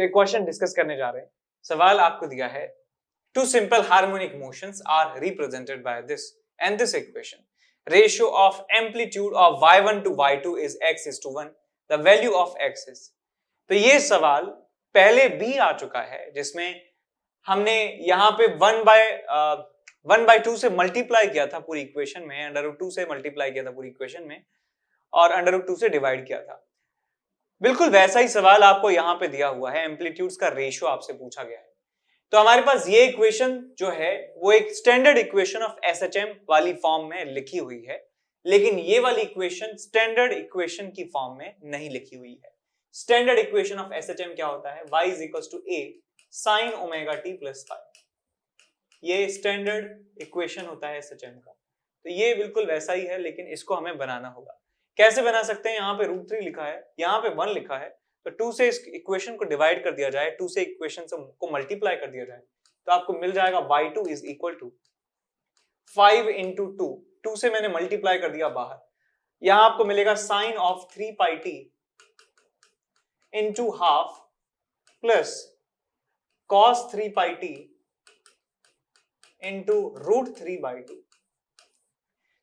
एक question discuss करने जा रहे हैं। सवाल आपको दिया है, two simple harmonic motions are represented by this and this equation. Ratio of amplitude of y1 to y2 is x is to 1. The value of x is. तो ये सवाल पहले भी आ चुका है जिसमें हमने यहाँ पे 1/2 से मल्टीप्लाई किया था पूरी इक्वेशन में, √2 से मल्टीप्लाई किया था पूरी इक्वेशन में और √2 से डिवाइड किया था। बिल्कुल वैसा ही सवाल आपको यहाँ पे दिया हुआ है, एम्पलीट्यूड्स का रेशियो आपसे पूछा गया है। तो हमारे पास ये इक्वेशन जो है वो एक स्टैंडर्ड इक्वेशन ऑफ SHM वाली फॉर्म में लिखी हुई है, लेकिन ये वाली इक्वेशन स्टैंडर्ड इक्वेशन की फॉर्म में नहीं लिखी हुई है। स्टैंडर्ड इक्वेशन ऑफ SHM क्या होता है? y = a sin ωt + phi। ये स्टैंडर्ड इक्वेशन होता है SHM का। तो ये बिल्कुल वैसा ही है, लेकिन इसको हमें बनाना होगा। कैसे बना सकते हैं? यहाँ पे √3 लिखा है, यहाँ पे 1 लिखा है, तो 2 से इस इक्वेशन को डिवाइड कर दिया जाए, 2 से इक्वेशन को मल्टीप्लाई कर दिया जाए, तो आपको मिल जाएगा y2 = 5 × 2। 2 से मैंने मल्टीप्लाई कर दिया बाहर, यहां आपको मिलेगा sin of 3πt × ½ plus cos 3πt × √3/2।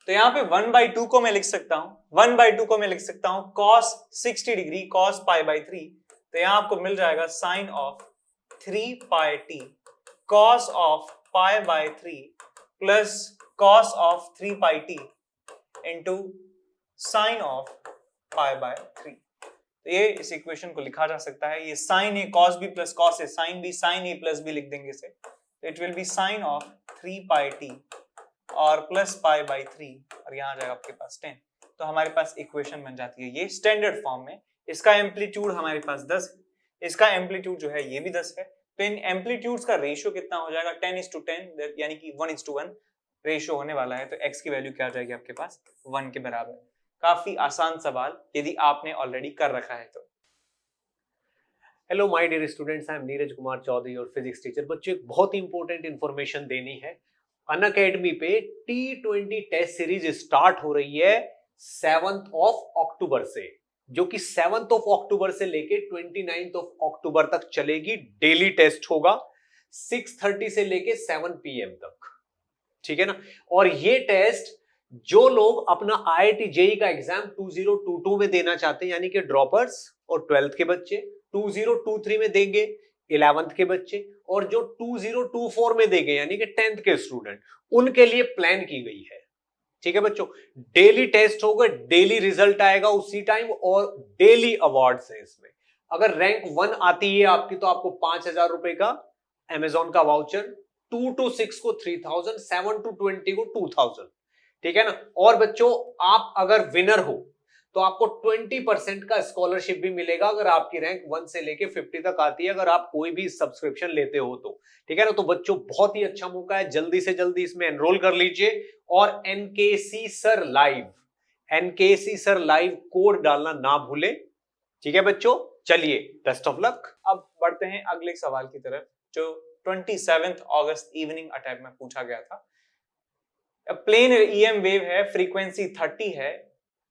तो यहाँ पे 1/2 को मैं लिख सकता हूं, 1/2 को मैं लिख सकता हूं cos 60 डिग्री cos π/3। तो यहाँ आपको मिल जाएगा sin of 3πt cos of π/3 plus cos of 3πt into sin of π/3। तो ये इस इक्वेशन को लिखा जा सकता है, ये sin a cos b plus cos a sin b, sin a plus b लिख देंगे इसे। तो it will be sin of 3πt और प्लस π/3 और यहाँ आ जाएगा आपके पास 10। तो हमारे पास इक्वेशन बन जाती है ये स्टैंडर्ड फॉर्म में। इसका एम्पलीट्यूड हमारे पास 10 है, इसका एम्पलीट्यूड जो है ये भी 10 है। तो इन एम्पलीट्यूड्स का रेशियो कितना हो जाएगा? 10:10, यानी कि 1:1 रेशियो होने वाला है। तो x की वैल्यू क्या आ जाएगी आपके पास? 1 के बराबर। काफी आसान सवाल यदि आपने ऑलरेडी कर रखा है तो। Hello my dear students, I am Neeraj Kumar Chaudhary your physics teacher. बच्चों एक बहुत इंपॉर्टेंट इंफॉर्मेशन देनी है। अनअकैडमी पे T20 टेस्ट सीरीज स्टार्ट हो रही है 7 अक्टूबर से, जो कि 7 अक्टूबर से लेके 29 अक्टूबर तक चलेगी। डेली टेस्ट होगा 6:30 से लेके 7 PM तक, ठीक है ना। और ये टेस्ट जो लोग अपना IIT JEE का एग्जाम 2022 में देना चाहते हैं, यानी कि ड्रॉपर्स और 12th के बच्चे 2023 में देंगे, 11th के बच्चे, और जो 2024 में देंगे यानी कि 10th के स्टूडेंट, उनके लिए प्लान की गई है, ठीक है बच्चों। डेली टेस्ट होगा, डेली रिजल्ट आएगा उसी टाइम और डेली अवार्ड्स हैं इसमें। अगर रैंक 1 आती है आपकी तो आपको 5,000 रुपए का अमेजॉन का वाउचर, 2 to 6 को 3,000, 7 to 20 को 2,000, ठीक है ना। और बच्चों आप अगर विनर हो तो आपको 20% का स्कॉलरशिप भी मिलेगा अगर आपकी रैंक 1 से लेके 50 तक आती है, अगर आप कोई भी सब्सक्रिप्शन लेते हो तो, ठीक है ना। तो बच्चों बहुत ही अच्छा मौका है, जल्दी से जल्दी इसमें एनरोल कर लीजिए। और NKC सर लाइव कोड डालना ना भूले, ठीक है बच्चों। चलिए, बेस्ट ऑफ लक। अब बढ़ते हैं अगले सवाल की तरफ, जो 27 अगस्त इवनिंग अटैक में पूछा गया था। प्लेन EM वेव है, फ्रीक्वेंसी 30 है,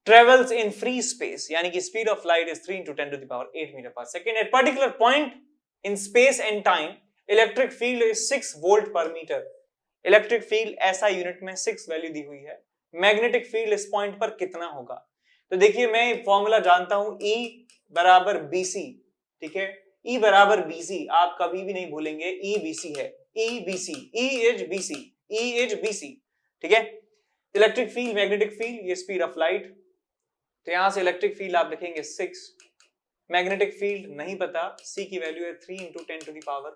travels in free space, यानी कि speed of light is 3 × 10⁸ metre per second. At particular point in space and time, electric field is 6 volt per metre. Electric field ऐसा यूनिट में 6 वैल्यू दी हुई है। मैग्नेटिक फील्ड इस point पर कितना होगा? तो देखिए मैं फॉर्मूला जानता हूं, E = BC, ठीक है। E = BC आप कभी भी नहीं भूलेंगे, EBC है, EBC, E is BC, ठीक है। इलेक्ट्रिक फील्ड, मैग्नेटिक फील्ड, ये स्पीड ऑफ लाइट। तो यहां से इलेक्ट्रिक फील्ड आप लिखेंगे 6, मैग्नेटिक फील्ड नहीं पता, C की वैल्यू है 3 × 10⁸,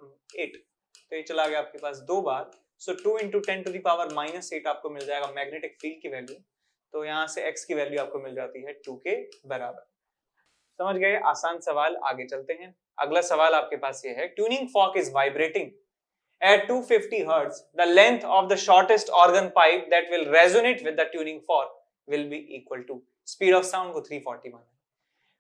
तो ये चला गया आपके पास 2 बार। सो 2 × 10⁻⁸ आपको मिल जाएगा मैग्नेटिक फील्ड की वैल्यू। तो यहां से x की वैल्यू आपको मिल जाती है 2 के बराबर। समझ गए? आसान सवाल। आगे चलते हैं। अगला सवाल आपके पास ये है, tuning fork is vibrating at 250 Hz, the length of the shortest organ pipe that will resonate with the tuning fork will be equal to, speed of sound को 340 माना है।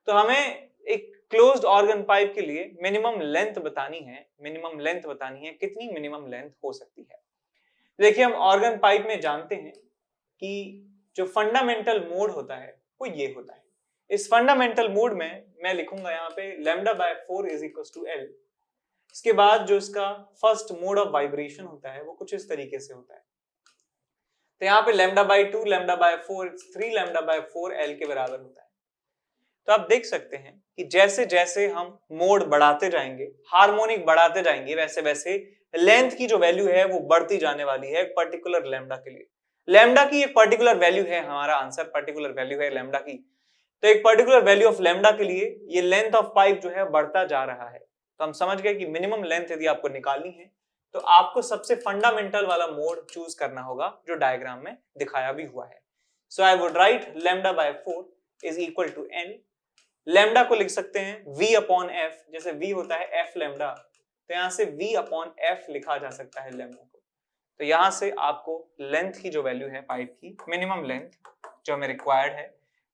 तो हमें एक क्लोज्ड ऑर्गन पाइप के लिए मिनिमम लेंथ बतानी है, कितनी मिनिमम लेंथ हो सकती है। देखिए हम ऑर्गन पाइप में जानते हैं कि जो फंडामेंटल मोड होता है वो ये होता है। इस फंडामेंटल मोड में मैं लिखूंगा यहाँ पे λ/4 = L, इसके बाद जो इसका फर्स्ट मोड ऑफ वाइब्रेशन होता है वो कुछ इस तरीके से होता है। तो यहाँ पे λ/2 λ/4 3 λ/4 L के बराबर होता है। तो आप देख सकते हैं कि जैसे जैसे हम मोड बढ़ाते जाएंगे, हार्मोनिक बढ़ाते जाएंगे, वैसे वैसे लेंथ की जो वैल्यू है वो बढ़ती जाने वाली है एक पर्टिकुलर लैम्डा के लिए। लैम्डा की एक पर्टिकुलर वैल्यू है, हमारा आंसर पर्टिकुलर वैल्यू है लैम्डा की। तो एक पर्टिकुलर वैल्यू ऑफ लैम्डा के लिए ये लेंथ ऑफ पाइप जो है बढ़ता जा रहा है। तो हम समझ गए कि मिनिमम लेंथ यदि आपको निकालनी है तो आपको सबसे फंडामेंटल वाला मोड चूज करना होगा जो डायग्राम में दिखाया भी हुआ है। So I would write λ/4 is equal to n। Lambda को लिख सकते हैं v अपॉन एफ, जैसे v होता है f लैम्डा, तो यहां से v अपॉन एफ लिखा जा सकता है लैम्डा को। तो यहां से आपको लेंथ की जो वैल्यू है पाइप की, मिनिमम लेंथ जो हमें रिक्वायर्ड है,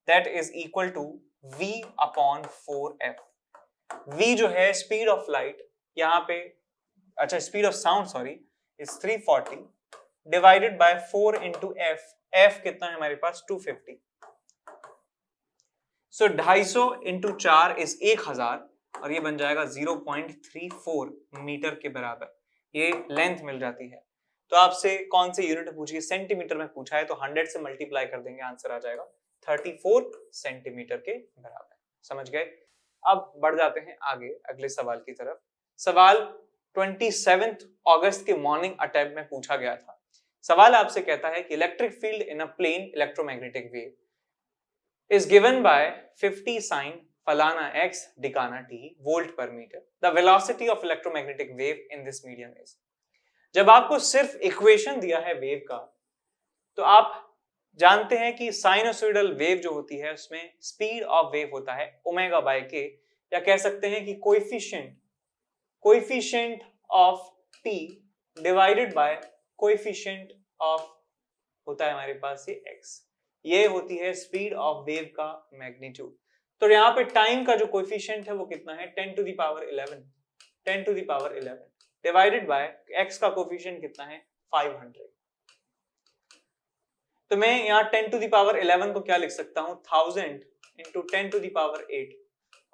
that is equal to v upon 4f। v जो है स्पीड ऑफ लाइट, यहाँ पे अच्छा speed of sound sorry is 340 divided by 4 into F. F कितना है हमारे पास 250। सो 250 इंटू 4 इज 1000 और ये बन जाएगा 0.34 मीटर के बराबर। ये लेंथ मिल जाती है। तो आपसे कौन से यूनिट पूछिए, सेंटीमीटर में पूछा है तो 100 से मल्टीप्लाई कर देंगे, आंसर आ जाएगा 34 सेंटीमीटर के बराबर। समझ गए? अब बढ़ जाते हैं आगे अगले सवाल की तरफ। सवाल 27 अगस्त के मॉर्निंग अटेम्प्ट में पूछा गया था। सवाल आपसे कहता है कि electric field in a plane electromagnetic wave is given by 50 sin फलाना x डिकाना t volt per metre. The velocity of electromagnetic wave in this medium is. जब आपको सिर्फ इक्वेशन दिया है वेव का, तो आप जानते हैं कि साइनोसॉइडल वेव जो होती है उसमें स्पीड ऑफ वेव होता है ओमेगा बाय के, या कह सकते हैं कि coefficient of t divided by coefficient of होता है हमारे पास ये x। ये होती है स्पीड ऑफ वेव का मैग्नीट्यूड। तो यहाँ पे टाइम का जो कोएफिशिएंट है वो कितना है 10 to the power 11, 10 to the power 11 divided by x का कोएफिशिएंट कितना है 500। तो मैं यहाँ 10 टू द पावर 11 को क्या लिख सकता हूँ 1000 इंटू 10 टू द पावर 8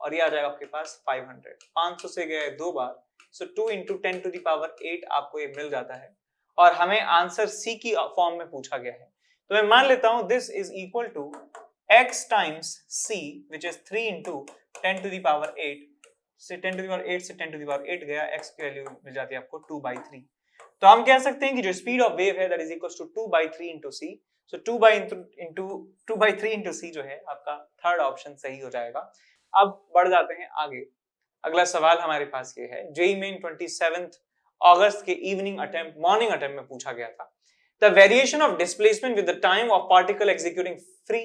और ये आ जाएगा आपके पास 500। 500 से गया है 2 बार, सो 2 इंटू 10 टू द पावर 8 आपको ये मिल जाता है और हमें आंसर सी की फॉर्म में पूछा गया है। तो मैं मान लेता हूं this is equal to x times c which is 3 into 10 to the power 8 से 10 टू द पावर 8 से 10 टू द पावर 8 गया, x की वैल्यू मिल जाती है आपको 2/3। तो हम कह सकते हैं कि जो स्पीड ऑफ वेव है that is equal to 2/3 into c। So 2/3 into c जो है आपका थर्ड ऑप्शन सही हो जाएगा। अब बढ़ जाते हैं आगे। अगला सवाल हमारे पास ये है, जेईई मेन 27 अगस्त के इवनिंग अटेम्प्ट मॉर्निंग अटेम्प्ट में पूछा गया था। The variation of displacement with the time of particle executing free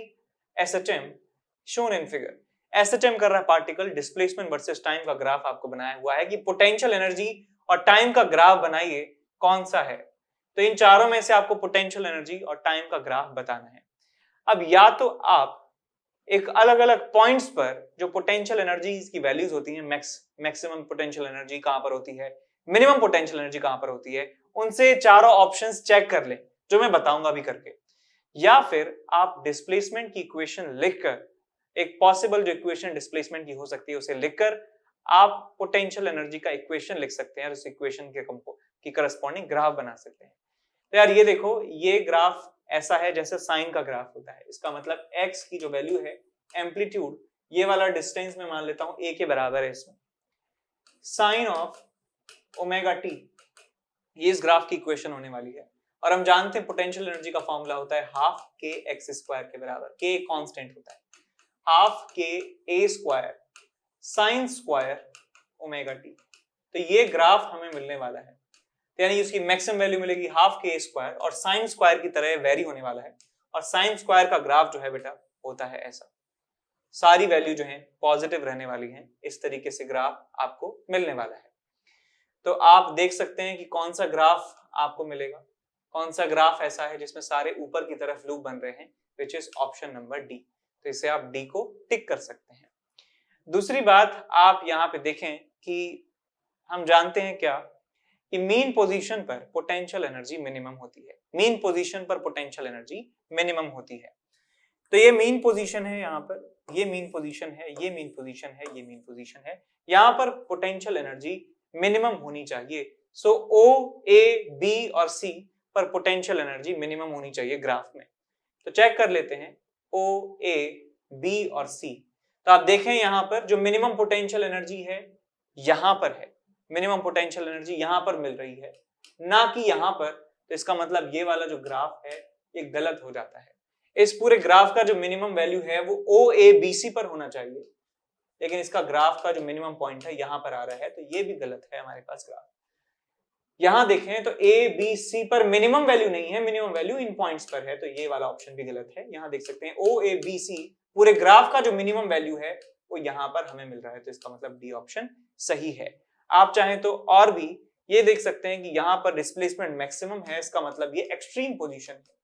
SHM shown in figure. SHM कर रहा है पार्टिकल, डिस्प्लेसमेंट वर्सेस टाइम का ग्राफ आपको बनाया हुआ है कि पोटेंशियल एनर्जी और टाइम का ग्राफ बनाइए कौन सा है। तो इन चारों में से आपको पोटेंशियल एनर्जी और टाइम का ग्राफ बताना है। अब या तो आप एक अलग अलग पॉइंट्स पर जो पोटेंशियल एनर्जी की वैल्यूज होती हैं, मैक्सिमम पोटेंशियल एनर्जी कहां पर होती है, मिनिमम पोटेंशियल एनर्जी कहां पर होती है, उनसे चारों ऑप्शंस चेक कर लें जो मैं बताऊंगा अभी करके। या फिर आप डिस्प्लेसमेंट की इक्वेशन लिखकर, एक पॉसिबल जो इक्वेशन डिस्प्लेसमेंट की हो सकती है उसे लिखकर आप पोटेंशियल एनर्जी का इक्वेशन लिख सकते हैं और उस इक्वेशन के करस्पॉन्डिंग ग्राफ बना सकते हैं। तो यार ये देखो, ये ग्राफ ऐसा है जैसे साइन का ग्राफ होता है। इसका मतलब x की जो वैल्यू है एम्पलीट्यूड, ये वाला डिस्टेंस मैं मान लेता हूं a के बराबर है इसमें, साइन ऑफ ओमेगा t, ये इस ग्राफ की इक्वेशन होने वाली है। और हम जानते हैं पोटेंशियल एनर्जी का फॉर्मूला होता है हाफ के एक्स स्क्वायर के बराबर, k एक कांस्टेंट होता है, हाफ के a square sine square omega t। तो ये ग्राफ हमें मिलने वाला है, यानी उसकी मैक्सिमम वैल्यू मिलेगी हाफ के स्क्वायर और साइन स्क्वायर की तरह वेरी होने वाला है। और साइन स्क्वायर का ग्राफ जो है बेटा होता है ऐसा, सारी वैल्यू जो है पॉजिटिव रहने वाली है, इस तरीके से ग्राफ आपको मिलने वाला है। तो आप देख सकते हैं कि कौन सा ग्राफ आपको मिलेगा, कौन सा ग्राफ ऐसा है जिसमें सारे ऊपर की तरफ लूप बन रहे हैं, which is option number D. तो इसे आप डी को टिक कर सकते हैं। दूसरी बात आप यहाँ पे देखें कि हम जानते हैं क्या कि मीन पोजीशन पर पोटेंशियल एनर्जी मिनिमम होती है, मीन पोजीशन पर पोटेंशियल एनर्जी मिनिमम होती है। तो ये मीन पोजीशन है, यहाँ पर ये मीन पोजीशन है, ये मीन पोजीशन है, ये मीन पोजीशन है। यहाँ पर पोटेंशियल एनर्जी मिनिमम होनी चाहिए। सो ओ, ए, बी और सी पर पोटेंशियल एनर्जी मिनिमम होनी चाहिए ग्राफ में। तो चेक कर लेते हैं ओ, ए, बी और सी। तो आप देखें यहां पर जो मिनिमम पोटेंशियल एनर्जी है यहां पर है, मिनिमम पोटेंशियल एनर्जी यहां पर मिल रही है, ना कि यहां पर। तो इसका मतलब ये वाला जो ग्राफ है ये गलत हो जाता है। इस पूरे ग्राफ का जो मिनिमम वैल्यू है वो ओ, ए, बी, सी पर होना चाहिए, लेकिन इसका ग्राफ का जो मिनिमम पॉइंट है यहां पर आ रहा है, तो ये भी गलत है हमारे पास ग्राफ। यहां देखें तो ए, बी, सी पर मिनिमम वैल्यू नहीं है, मिनिमम वैल्यू इन पॉइंट्स पर है, तो ये वाला ऑप्शन भी गलत है। यहां देख सकते हैं ओ, ए, बी, सी पूरे ग्राफ का जो मिनिमम वैल्यू है वो यहां पर हमें मिल रहा है, तो इसका मतलब डी ऑप्शन सही है। आप चाहें तो और भी ये देख सकते हैं कि यहां पर डिस्प्लेसमेंट मैक्सिमम है, इसका मतलब ये एक्सट्रीम पोजीशन है,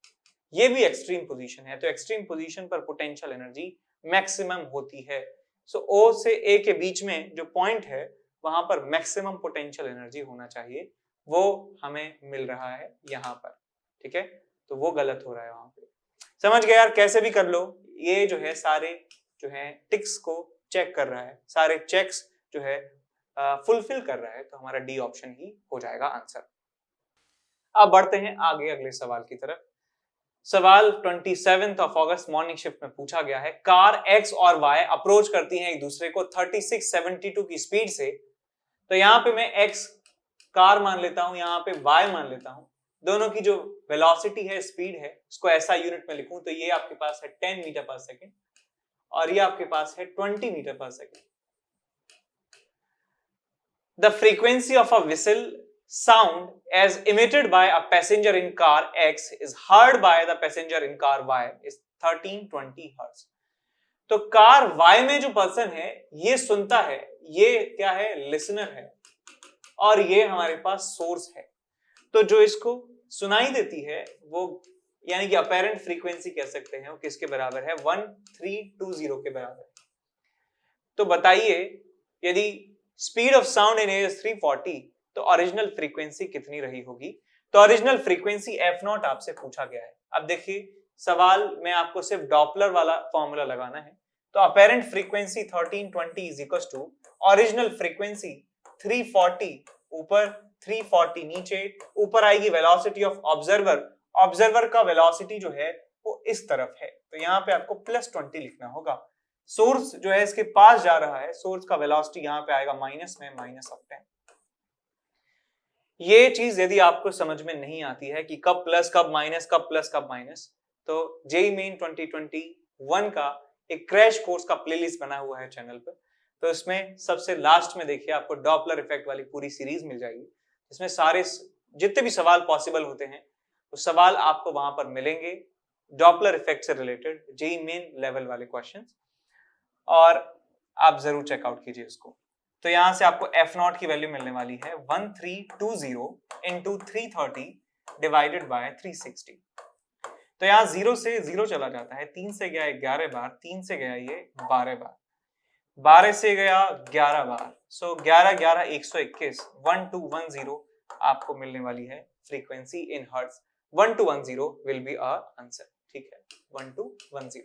ये भी एक्सट्रीम पोजीशन है, तो एक्सट्रीम पोजीशन पर पोटेंशियल एनर्जी मैक्सिमम होती है। सो ओ से ए के बीच में जो पॉइंट है वहां पर मैक्सिमम पोटेंशियल एनर्जी होना चाहिए, वो हमें मिल रहा है यहां पर। ठीक है, तो वो गलत हो रहा है वहां पे। समझ गए यार, कैसे भी कर लो, ये जो है सारे जो है टिक्स को चेक कर रहा है, सारे चेक्स जो है फुलफिल कर रहा है, तो हमारा डी ऑप्शन ही हो जाएगा आंसर। अब बढ़ते हैं आगे अगले सवाल की तरफ। सवाल 27 अगस्त मॉर्निंग शिफ्ट में पूछा गया है, कार एक्स और वाई अप्रोच करती हैं एक दूसरे को 3672 की स्पीड से। तो यहाँ पे मैं एक्स कार मान लेता हूं, यहाँ पे वाई मान लेता हूं। दोनों की जो वेलोसिटी है, स्पीड है, उसको ऐसा यूनिट में लिखूं तो ये आपके पास है 10 मीटर पर सेकेंड और ये आपके पास है 20 मीटर पर second. The frequency of a whistle sound as emitted by a passenger in car X is heard by the passenger in car Y is 1320 Hz। तो कार Y में जो पर्सन है ये सुनता है, ये क्या है, लिसनर है, और ये हमारे पास सोर्स है। तो जो इसको सुनाई देती है वो यानी कि अपेरेंट फ्रीक्वेंसी कह सकते हैं, वो किसके बराबर है, 1320 के बराबर है। तो बताइए यदि speed of sound in air 340 तो ओरिजिनल फ्रीक्वेंसी कितनी रही होगी। तो ओरिजिनल फ्रीक्वेंसी f0 आपसे पूछा गया है। अब देखिए सवाल में आपको सिर्फ डॉपलर वाला फॉर्मूला लगाना है। तो apparent frequency 1320 is equal to original frequency 340 ऊपर 340 नीचे, ऊपर आएगी वेलोसिटी ऑफ ऑब्जर्वर। ऑब्जर्वर का वेलोसिटी जो है वो इस तरफ है, तो यहाँ पे आपको +20 लिखना होगा। सोर्स जो है इसके पास जा रहा है, सोर्स का वेलोसिटी यहाँ पे आएगा माइनस में, -10। ये चीज यदि आपको समझ में नहीं आती है कि कब प्लस कब माइनस, कब प्लस कब माइनस, तो जेईई मेन 2021 का एक क्रैश कोर्स का प्लेलिस्ट बना हुआ है चैनल पर। तो इसमें सबसे लास्ट में देखिए आपको डॉपलर इफेक्ट वाली पूरी सीरीज मिल जाएगी। इसमें सारे जितने भी सवाल पॉसिबल होते हैं वो सवाल आपको वहां पर मिलेंगे, डॉपलर इफेक्ट से रिलेटेड जेईई मेन लेवल वाले क्वेश्चंस, और आप जरूर चेकआउट कीजिए उसको। तो यहां से आपको f0 की वैल्यू मिलने वाली है 1320 इंटू 330 डिवाइडेड बाय 360। तो यहाँ 0 से 0 चला जाता है, 3 से गया 11 बार, 3 से गया ये 12 बार, 12 से गया 11 बार, सो 11 11 121, 1210 आपको मिलने वाली है frequency in hertz. 1210 will be our answer. ठीक है, 1210।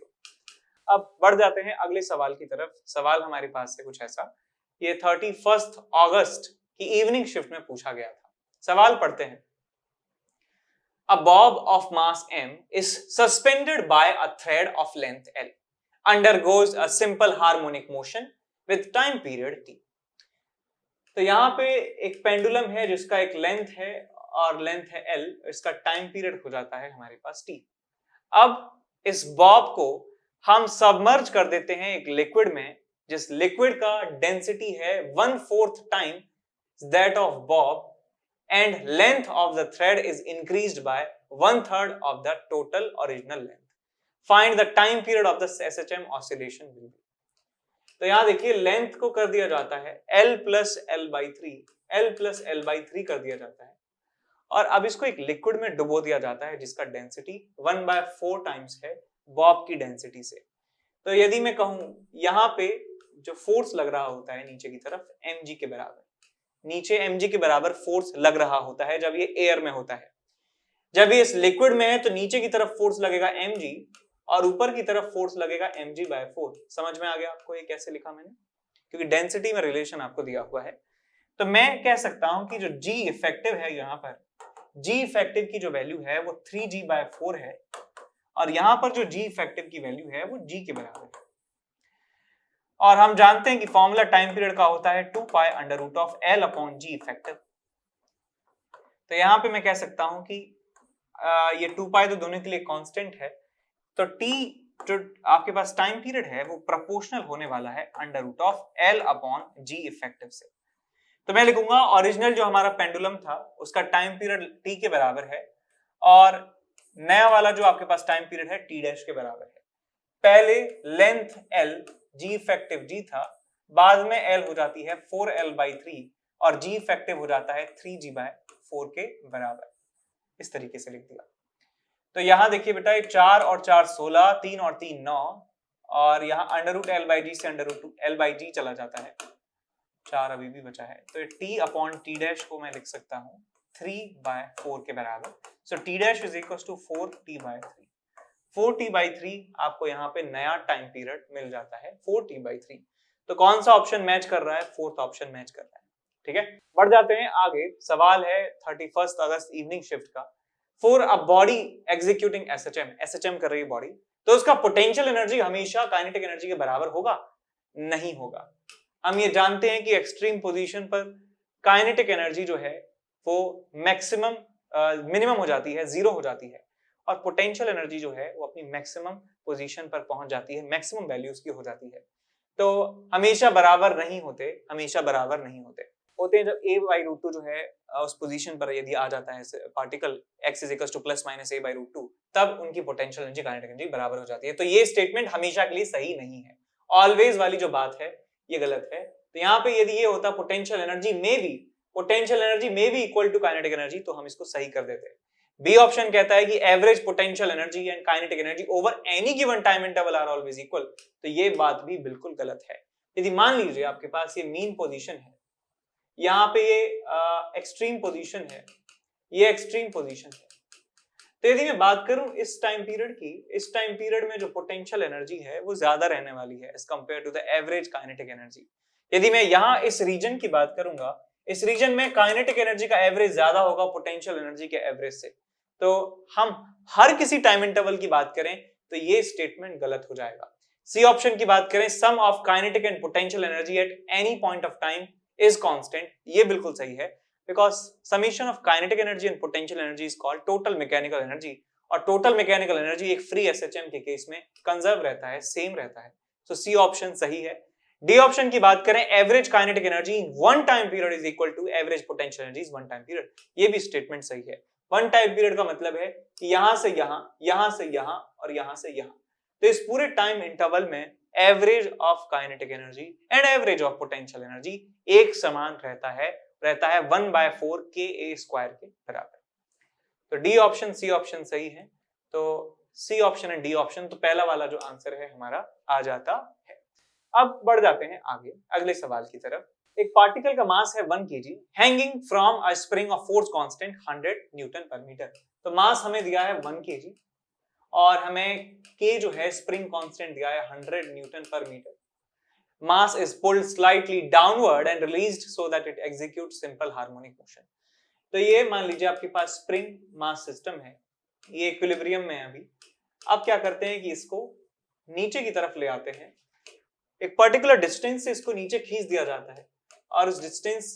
अब बढ़ जाते हैं अगले सवाल की तरफ। सवाल हमारे पास है कुछ ऐसा, ये 31 अगस्त की इवनिंग शिफ्ट में पूछा गया था। सवाल पढ़ते हैं, A bob of mass m is suspended by a thread of length L, undergoes a simple harmonic motion with time period t। तो यहाँ पे एक पेंडुलम है जिसका एक लेंथ है और लेंथ है L, इसका टाइम पीरियड हो जाता है हमारे पास t। अब इस बॉब को हम सबमर्ज कर देते हैं एक लिक्विड में, जिस लिक्विड का डेंसिटी है 1/4 time that of Bob and length of the thread is increased by 1/3 of the total original length. Find the time period of the SHM oscillation will be। तो यहां देखिए लेंथ को कर दिया जाता है L plus L/3, L plus L/3 कर दिया जाता है, और अब इसको एक लिक्विड में डुबो दिया जाता है जिसका डेंसिटी 1/4 टाइम्स है बॉब की डेंसिटी से। तो यदि मैं कहूं यहाँ पे जो फोर्स लग रहा होता है नीचे की तरफ mg के बराबर, नीचे mg के बराबर फोर्स लग रहा होता है जब ये एयर में होता है। जब ये इस लिक्विड में है तो नीचे की तरफ फोर्स लगेगा mg और ऊपर की तरफ फोर्स लगेगा mg/4। समझ में आ गया आपको ये कैसे लिखा मैंने, क्योंकि डेंसिटी में रिलेशन आपको दिया हुआ है। तो मैं कह सकता हूं कि जो G इफेक्टिव है यहाँ पर, G इफेक्टिव की जो वैल्यू है वो 3G/4 है और यहां पर जो G इफेक्टिव की वैल्यू है वो G के बराबर है। और हम जानते हैं कि फॉर्मूला टाइम पीरियड का होता है 2π√L/G इफेक्टिव। तो यहां पे मैं कह सकता हूं कि ये 2π तो दोनों के लिए कांस्टेंट है, तो T जो आपके पास टाइम पीरियड है वो प्रोपोर्शनल होने वाला है √L/G इफेक्टिव से। तो मैं लिखूंगा ओरिजिनल जो हमारा पेंडुलम था उसका टाइम पीरियड T के बराबर है और नया वाला जो आपके पास टाइम पीरियड है T डैश के बराबर है। पहले length L, G effective G था, बाद में L हो जाती है 4L/3 और G इफेक्टिव हो जाता है 3G/4 के बराबर। इस तरीके से लिख दिया। तो यहां देखिए बेटा, 4 और 4 16, 3 और 3 9 और यहाँ √L/G से √L/G चला जाता है, 4 अभी भी बचा है। तो T/T डैश को मैं लिख सकता हूं 3/4 के बराबर। So T dash is equal to 4T/3। 4T/3 आपको यहाँ पे नया टाइम पीरियड मिल जाता है 4T/3। तो कौन सा ऑप्शन मैच कर रहा है? फोर्थ ऑप्शन मैच कर रहा है। ठीक है, बढ़ जाते हैं आगे। सवाल है 31 अगस्त इवनिंग शिफ्ट का। For a body executing SHM कर रही है बॉडी, तो उसका पोटेंशियल एनर्जी हमेशा काइनेटिक एनर्जी के बराबर होगा? नहीं होगा। हम ये जानते हैं कि एक्सट्रीम पोजीशन पर काइनेटिक एनर्जी जो है वो मैक्सिमम मिनिमम हो जाती है, 0 हो जाती है, और पोटेंशियल एनर्जी जो है वो अपनी मैक्सिमम पोजीशन पर पहुंच जाती है, मैक्सिमम वैल्यू उसकी हो जाती है। तो हमेशा बराबर नहीं होते, हमेशा बराबर नहीं होते हैं जब a/√2 जो है उस पोजीशन पर यदि आ जाता है पार्टिकल x = ± a/√2, तब उनकी पोटेंशियल एनर्जी काइनेटिक एनर्जी बराबर हो जाती है। तो ये स्टेटमेंट हमेशा के लिए सही नहीं है। ऑलवेज वाली जो बात है ये गलत है। तो यहाँ पे यदि ये होता पोटेंशियल एनर्जी में भी इक्वल टू काइनेटिक एनर्जी, तो हम इसको सही कर देते। बी ऑप्शन कहता है कि average potential energy and kinetic energy over any given time interval are always equal. तो ये बात भी बिल्कुल गलत है। यदि मान लीजिए आपके पास ये मीन पोजीशन है, यहाँ पे ये एक्सट्रीम पोजीशन है, ये एक्सट्रीम पोजीशन है, तो यदि मैं बात करूं इस टाइम पीरियड की, इस टाइम पीरियड में जो पोटेंशियल एनर्जी है वो ज्यादा रहने वाली है as compared to the average kinetic energy. यदि मैं यहाँ इस रीजन की बात करूंगा, इस रीजन में काइनेटिक एनर्जी का एवरेज ज्यादा होगा पोटेंशियल एनर्जी के एवरेज से, तो हम हर किसी टाइम इंटरवल की बात करें तो ये स्टेटमेंट गलत हो जाएगा। सी ऑप्शन की बात करें, sum of kinetic and potential energy at any point of time is constant, ये बिल्कुल सही है, because summation of kinetic energy and potential energy is called total mechanical energy, और total mechanical energy एक free SHM के case में conserve रहता है, सेम रहता है। so C ऑप्शन सही है। D ऑप्शन की बात करें, average kinetic energy in one time period is equal to average potential energy one time period, ये भी स्टेटमेंट सही है। वन टाइम पीरियड का मतलब है कि यहां से यहां, यहां से यहां और यहां से यहां, तो इस पूरे टाइम इंटरवल में average of kinetic energy and average of potential energy एक समान रहता है 1/4 Ka² के बराबर। तो डी ऑप्शन सी ऑप्शन सही है। तो C option and D option, तो पहला वाला जो आंसर है हमारा आ जाता है। अब बढ़ जाते हैं आगे अगले सवाल की तरफ। एक पार्टिकल का मास है 1 kg hanging from a spring of force constant 100 Newton पर मीटर। तो मास हमें दिया है 1 kg और हमें K जो है स्प्रिंग कांस्टेंट दिया है 100 न्यूटन पर metre. Mass is pulled slightly downward and released so that it executes simple harmonic motion। तो ये मान लीजिए आपके पास स्प्रिंग मास सिस्टम है, ये इक्विलिब्रियम में है अभी। अब क्या करते हैं कि इसको नीचे की तरफ ले आते हैं, एक पर्टिकुलर डिस्टेंस से इसको नीचे खींच दिया जाता है और उस डिस्टेंस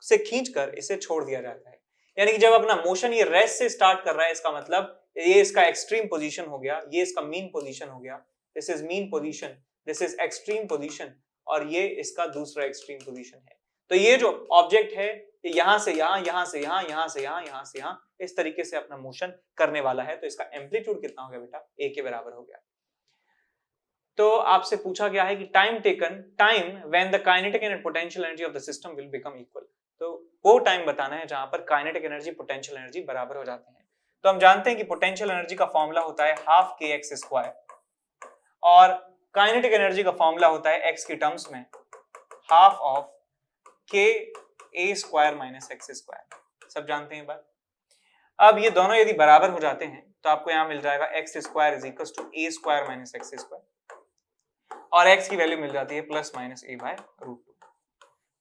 से खींचकर इसे छोड़ दिया जाता है। यानी कि जब अपना मोशन ये रेस्ट से स्टार्ट कर रहा है, इसका मतलब ये इसका एक्सट्रीम पोजीशन हो गया, ये इसका मीन पोजीशन हो गया, this is mean position, this is extreme position, और ये इसका दूसरा एक्सट्रीम पोजीशन है। तो ये जो ऑब्जेक्ट है ये यहां से यहां, यहां से यहां, यहां से यहां, यहां से यहां, इस तरीके से अपना मोशन करने वाला है। तो इसका एम्पलीट्यूड कितना हो गया बेटा? a के बराबर हो गया। तो आपसे पूछा गया है कि time taken, time when the kinetic and potential energy of the system will become equal. तो वो टाइम बताना है जहां पर काइनेटिक एनर्जी पोटेंशियल एनर्जी बराबर हो जाते हैं। तो हम जानते हैं कि पोटेंशियल एनर्जी का फॉर्मूला होता है हाफ kx² और काइनेटिक एनर्जी का फॉर्मूला होता है x की टर्म्स में हाफ ऑफ Ka² - x²। सब जानते हैं बात। अब ये दोनों यदि बराबर हो जाते हैं तो आपको यहां मिल जाएगा x² = a² - x² और x की वैल्यू मिल जाती है +- a/√2।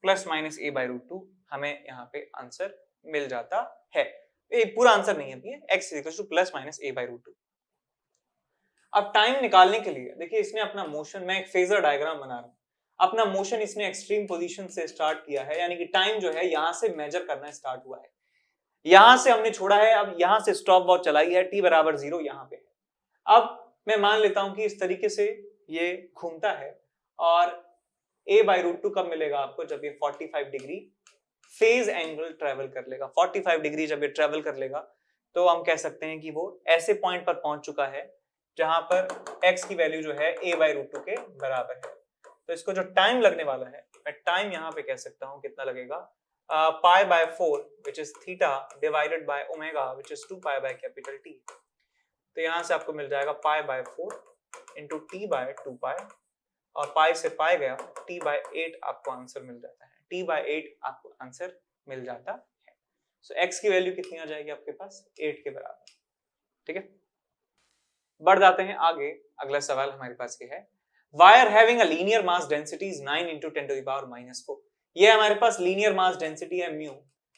+- a/√2 हमें यहाँ पे आंसर मिल जाता है। ये पूरा आंसर नहीं है, x equal to plus minus a by root two. अब टाइम निकालने के लिए देखिए इसने अपना मोशन, मैं एक फेजर डायग्राम बना रहा हूं, अपना मोशन इसने एक्सट्रीम पोजीशन से स्टार्ट किया है, यानी कि टाइम जो है यहां से मेजर करना स्टार्ट हुआ है, यहां से हमने छोड़ा है, अब यहां से स्टॉप वॉच चलाई है, t बराबर 0 यहां पे है। अब मैं मान लेता हूं कि इस तरीके से ये घूमता है और a बाई रूट टू कब मिलेगा आपको, जब ये 45 डिग्री फेज एंगल ट्रेवल कर लेगा। 45 डिग्री जब ये ट्रेवल कर लेगा तो हम कह सकते हैं कि वो ऐसे पॉइंट पर पहुंच चुका है जहां पर x की वैल्यू जो है a बाई रूट टू के बराबर है। तो इसको जो टाइम लगने वाला है, मैं टाइम यहां पे कह सकता हूं कितना लगेगा, pi by 4 which is theta divided by omega which is 2 pi by capital T. तो यहां से आपको मिल जाएगा pi by 4 into T by 2 pi, और पाई से पाई गया, t बाय 8 आपको आंसर मिल जाता है, t बाय 8 आपको आंसर मिल जाता है। सो x की वैल्यू कितनी आ जाएगी आपके पास, 8 के बराबर। ठीक है, बढ़ जाते हैं आगे। अगला सवाल हमारे पास ये है, wire having a linear mass density is 9 into 10 to the power minus 4। ये हमारे पास लीनियर मास डेंसिटी है mu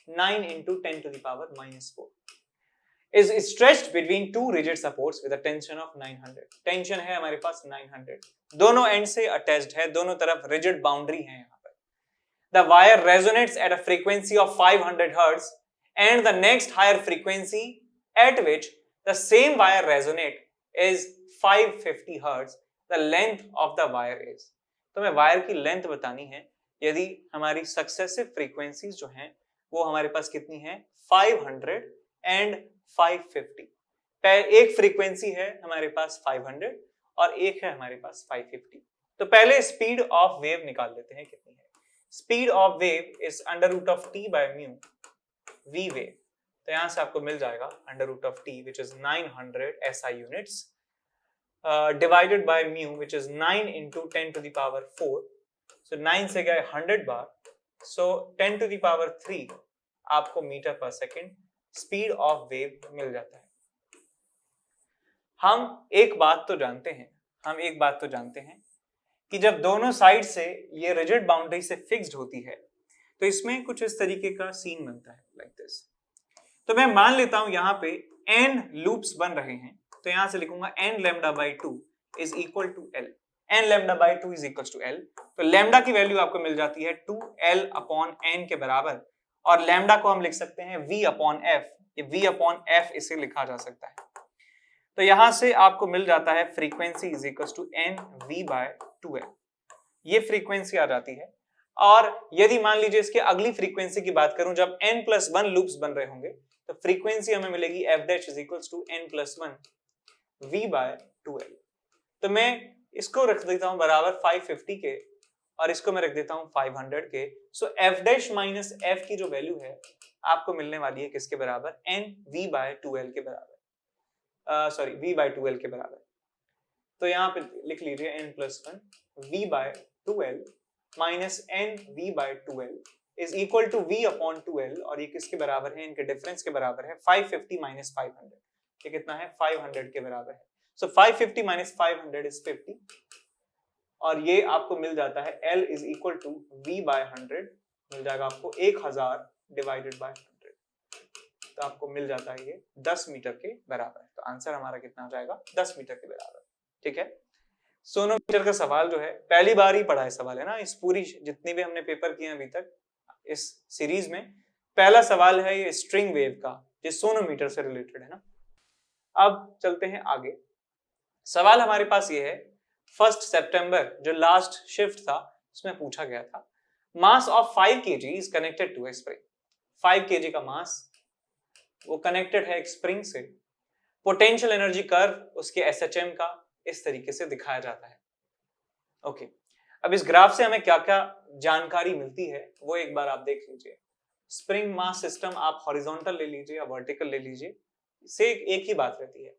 9 into 10 to the power minus 4 is stretched between two rigid supports with a tension of 900। Tension है हमारे पास 900, दोनों and से attached है, दोनों तरफ रिजिड बाउंड्री है यहाँ पर। The wire resonates at a frequency of 500 Hz and the next higher frequency at which the same wire resonate is 550 Hz। The length of the wire is। तो हमें wire की length बतानी है, यदि हमारी सक्सेसिव फ्रीक्वेंसीज जो हैं वो हमारे पास कितनी है, 500 एंड 550। एक फ्रीक्वेंसी है हमारे पास 500 और एक है हमारे पास 550। तो पहले स्पीड ऑफ वेव निकाल लेते हैं कितनी है। Speed of wave is under root of T by mu v wave. तो यहां से आपको मिल जाएगा under root of T which is 900 SI units divided by mu which is 9 into 10 to the power 4। So 9 से गए 100 बार, सो 10 to the power 3 आपको metre पर सेकेंड स्पीड ऑफ वेव मिल जाता है। हम एक बात तो जानते हैं कि जब दोनों साइड से ये रिजिड बाउंड्री से फिक्स्ड होती है तो इसमें कुछ इस तरीके का सीन बनता है, लाइक दिस। तो मैं मान लेता हूं यहाँ पे n लूप्स बन रहे हैं, तो यहां से लिखूंगा n lambda by 2 is equal to l। n lambda by 2 is equal to l। तो लैम्डा की वैल्यू आपको मिल जाती है 2l अपॉन n के बराबर, और लैम्डा को हम लिख सकते हैं v अपॉन f। ये v अपॉन f इसे लिखा जा सकता है। तो यहां से आपको मिल जाता है frequency is equal to n v by 2l। ये फ्रीक्वेंसी आ जाती है। और यदि मान लीजिए इसके अगली फ्रीक्वेंसी की बात करूं, जब n+1 लूप्स बन रहे होंगे तो फ्रीक्वेंसी हमें मिलेगी f dash is equal to n+1 v by 2l। तो मैं इसको रख देता हूं बराबर 550 के, और इसको मैं रख देता हूं 500 के। सो f डैश माइनस f की जो वैल्यू है आपको मिलने वाली है किसके बराबर, n v बाय 2l के बराबर, सॉरी v बाय 2l के बराबर। तो यहाँ पे लिख लीजिए n+1 v by 2l minus n v by 2l is equal to v upon 2l, और ये किसके बराबर है, इनके डिफरेंस के बराबर है 550 माइनस 500। ये कितना है, 500 के बराबर है। सो 550 माइनस 500 इज 50, और ये आपको मिल जाता है l is equal to v by 100, मिल जाएगा आपको 1000 डिवाइडेड बाय 100। तो आपको मिल जाता है ये 10 मीटर के बराबर। तो आंसर हमारा कितना हो जाएगा, 10 मीटर के बराबर। ठीक है, सोनोमीटर का सवाल जो है पहली बार ही पढ़ा है सवाल है ना, इस पूरी जितनी भी हमने पेपर किए अभी तक इस सीरीज में पहला सवाल है ये स्ट्रिंग वेव का, जो सोनोमीटर से रिलेटेड है ना। अब चलते हैं आगे। सवाल हमारे पास ये है, 1 सितंबर जो लास्ट शिफ्ट था उसमें पूछा गया था, mass of 5 kg is connected to a spring. 5 kg का मास वो कनेक्टेड है एक स्प्रिंग से। पोटेंशियल एनर्जी कर्व उसके SHM का इस तरीके से दिखाया जाता है। ओके, अब इस ग्राफ से हमें क्या क्या जानकारी मिलती है वो एक बार आप देख लीजिए। स्प्रिंग मास सिस्टम आप हॉरिजॉन्टल ले लीजिए या वर्टिकल ले लीजिए, से एक ही बात रहती है।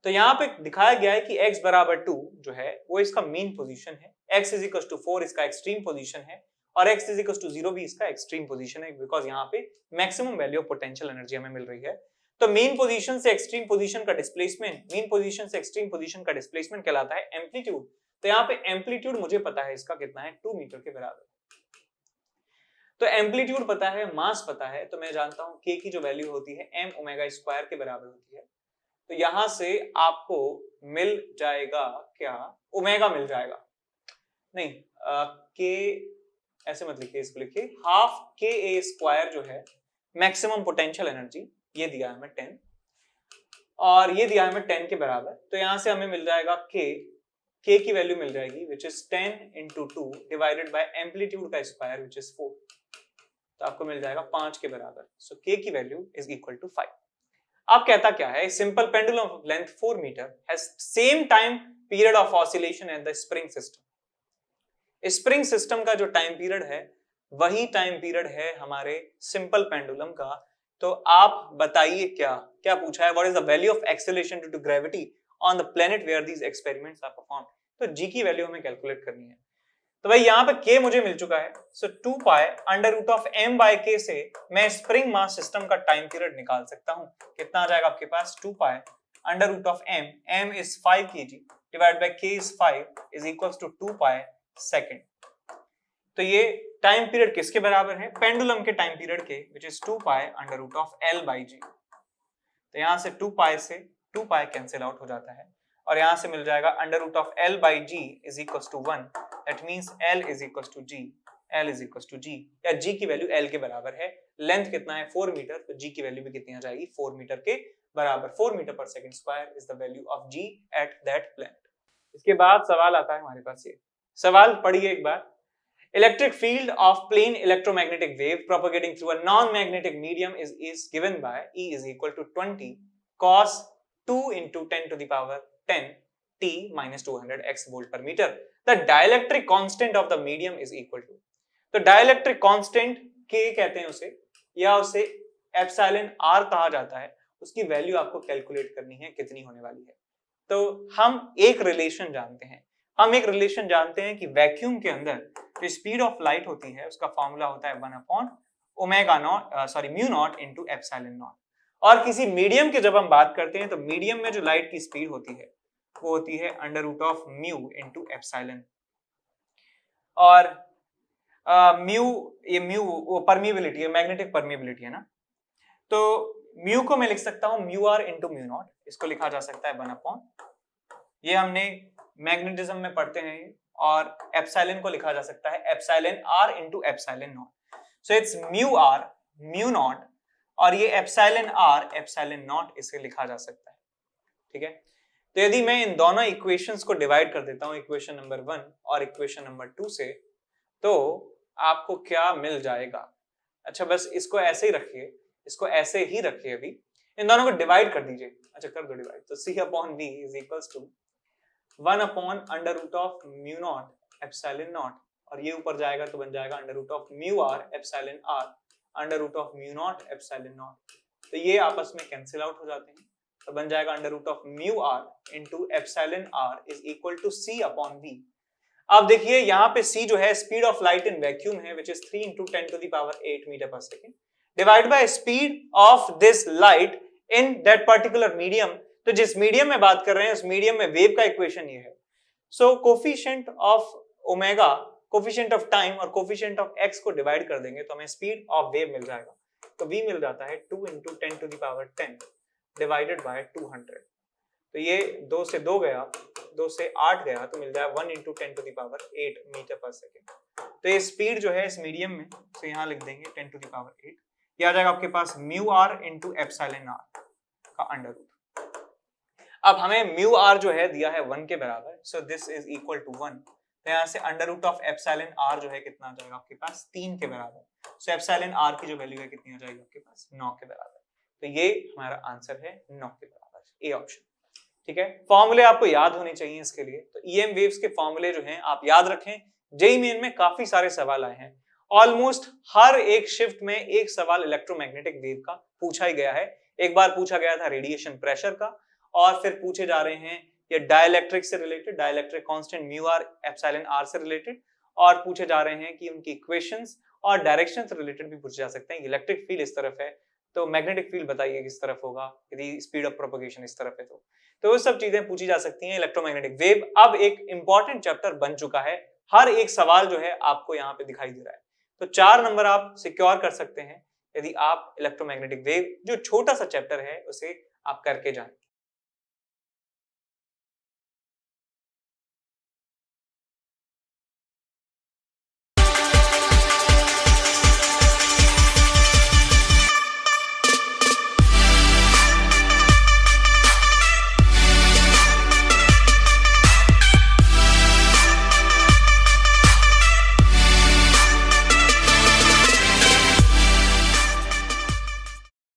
तो यहाँ पे दिखाया गया है कि x बराबर 2 जो है वो इसका मीन पोजीशन है, x इज इक्वल टू 4 इसका एक्सट्रीम पोजीशन है, और x इज इक्वल टू 0 भी इसका एक्सट्रीम पोजीशन है, बिकॉज यहाँ पे maximum value of potential energy हमें मिल रही है। तो मेन पोजीशन से एक्सट्रीम पोजीशन का डिस्प्लेसमेंट, मेन पोजीशन से एक्सट्रीम पोजीशन का डिस्प्लेसमेंट कहलाता है एम्पलीट्यूड। तो यहाँ पे एम्पलीट्यूड मुझे पता है इसका कितना है, 2 मीटर के बराबर। तो एम्पलीट्यूड पता है, मास पता है, तो मैं जानता हूं k की जो वैल्यू होती है m ओमेगा स्क्वायर के बराबर होती है। तो यहां से आपको मिल जाएगा क्या, ओमेगा मिल जाएगा, नहीं k ऐसे मत लिखिए, इसको लिखिए हाफ के ए स्क्वायर जो है मैक्सिमम पोटेंशियल एनर्जी, ये दिया है हमें 10 और ये दिया है हमें 10 के बराबर। तो यहां से हमें मिल जाएगा k की वैल्यू मिल जाएगी which is 10 into 2 divided by amplitude का स्क्वायर विच इज 4, तो आपको मिल जाएगा 5 के बराबर। सो k की वैल्यू इज इक्वल टू 5। अब कहता क्या है, simple pendulum of length 4 metre has same time period of oscillation at the spring system. Spring system का जो टाइम पीरियड है वही टाइम पीरियड है हमारे सिंपल पेंडुलम का। तो आप बताइए क्या क्या पूछा है, what is the value of acceleration due to gravity on the planet where these experiments are performed. तो g की वैल्यू हमें कैलकुलेट करनी है। तो भाई यहाँ पे k मुझे मिल चुका है, so 2 pi under root of m बाय k से मैं स्प्रिंग मास सिस्टम का टाइम पीरियड निकाल सकता हूँ। कितना आ जाएगा आपके पास, 2 pi under root of m is 5 kg divide by k is 5 is equals to 2 pi second. तो ये टाइम पीरियड किसके बराबर है, पेंडुलम के टाइम पीरियड के, which is 2 pi under root of l by g। तो यहां से 2 पाई से 2 पाई कैंसिल आउट हो जाता है और यहां से मिल जाएगा under root of l by g is equals to 1, that means l is equals to g, l is equals to g, या g की वैल्यू l के बराबर है। लेंथ कितना है 4 मीटर, तो g की वैल्यू भी कितनी आ जाएगी 4 मीटर के बराबर। 4 मीटर पर second square is the value of g at that planet. इसके बाद सवाल आता है हमारे पास, ये सवाल पढ़िए एक बार। Electric field of plane electromagnetic wave propagating through a non-magnetic medium is given by E is equal to 20 cos 2 into 10 to the power 10 t minus 200 x volt per meter. The dielectric constant of the medium is equal to, तो dielectric constant K कहते हैं उसे, या उसे epsilon r कहा जाता है, उसकी वैल्यू आपको कैलकुलेट करनी है कितनी होने वाली है। तो हम एक रिलेशन जानते हैं कि वैक्यूम के अंदर जो स्पीड ऑफ लाइट होती है उसका फॉर्मूला होता है 1 upon omega naught mu naught into epsilon naught. और किसी मीडियम की जब हम बात करते हैं तो मीडियम में जो लाइट की स्पीड होती है वो होती है under root of mu into epsilon. और म्यू वो परमिएबिलिटी है, मैग्नेटिक परमिएबिलिटी है ना, तो म्यू को मैं लिख सकता हूं mu R into mu naught, इसको लिखा जा सकता है 1 अपॉन, ये हमने मैग्नेटिज्म में पढ़ते हैं, और एप्सिलॉन को लिखा जा सकता है epsilon R into epsilon naught. So it's mu R mu naught, और ये एप्सिलॉन आर एप्सिलॉन नॉट इसे लिखा जा सकता है। ठीक है, तो यदि मैं इन दोनों इक्वेशंस को डिवाइड कर देता हूं, इक्वेशन नंबर 1 और इक्वेशन नंबर 2 से, तो आपको क्या मिल जाएगा। अच्छा बस इसको ऐसे ही रखिए, इसको ऐसे ही रखिए, अभी इन दोनों को डिवाइड कर दीजिए। अच्छा कर दो डिवाइड, तो c upon v is equals to 1 upon under root of mu naught epsilon naught, और ये ऊपर जाएगा तो बन जाएगा under root of mu R epsilon R under root of mu naught epsilon naught. तो ये आपस में कैंसिल आउट हो जाते हैं, तो बन जाएगा under root of mu R into epsilon R is equal to c upon v। अब देखिए यहाँ पे c जो है speed of light in vacuum है, which is 3 into 10 to the power 8 metre पर second, divide by speed of this light in that particular medium. तो जिस मीडियम में बात कर रहे हैं उस मीडियम में वेव का इक्वेशन ये है। So coefficient of omega, coefficient of time और कोफिशिएंट ऑफ एक्स को डिवाइड कर देंगे तो हमें स्पीड ऑफ वेव मिल जाएगा। तो v मिल जाता है 2 into 10 to the power 10 divided by 200। तो ये 2 से 2 गया, 2 से 8 गया, तो मिल जाए 1 into 10 to the power 8 metre पर सेकेंड। तो ये स्पीड जो है इस मीडियम में, तो यहाँ लिख देंगे 10 to the power 8, ये आ जाएगा आपके पास mu R into epsilon R का अंडर रूट। अब हमें म्यू आर जो है दिया है 1 के बराबर, so this is equal to 1। तो यहाँ से under root of epsilon R जो है कितना आ जाएगा आपके पास 3 के बराबर। सो एप्सिलॉन आर की जो वैल्यू है कितनी आ जाएगी आपके पास 9 के बराबर। तो ये हमारा आंसर है 9 के बराबर, ए ऑप्शन। ठीक है, फॉर्मूले आपको याद होने चाहिए इसके लिए। तो ईएम वेव्स के फॉर्मूले जो हैं आप याद रखें। जेईई मेन में काफी सारे सवाल आए हैं, ऑलमोस्ट हर एक शिफ्ट में एक सवाल इलेक्ट्रोमैग्नेटिक वेव का पूछा ही गया है। एक बार पूछा गया था रेडिएशन प्रेशर का, और फिर पूछे जा रहे हैं ये डाइलेक्ट्रिक से related, dielectric constant mu R epsilon R से रिलेटेड, और पूछे जा रहे हैं कि उनकी इक्वेशंस और डायरेक्शन से रिलेटेड भी पूछे जा सकते हैं। इलेक्ट्रिक फील्ड इस तरफ है तो मैग्नेटिक फील्ड बताइए किस तरफ होगा, यदि स्पीड ऑफ प्रोपगेशन इस तरफ है तो वो सब चीजें पूछी जा सकती हैं। इलेक्ट्रोमैग्नेटिक वेव अब एक इंपॉर्टेंट चैप्टर बन चुका है, हर एक सवाल जो है आपको यहाँ पे दिखाई दे रहा है। तो 4 नंबर आप सिक्योर कर सकते हैं यदि आप इलेक्ट्रोमैग्नेटिक वेव जो छोटा सा चैप्टर है उसे आप करके जाएं।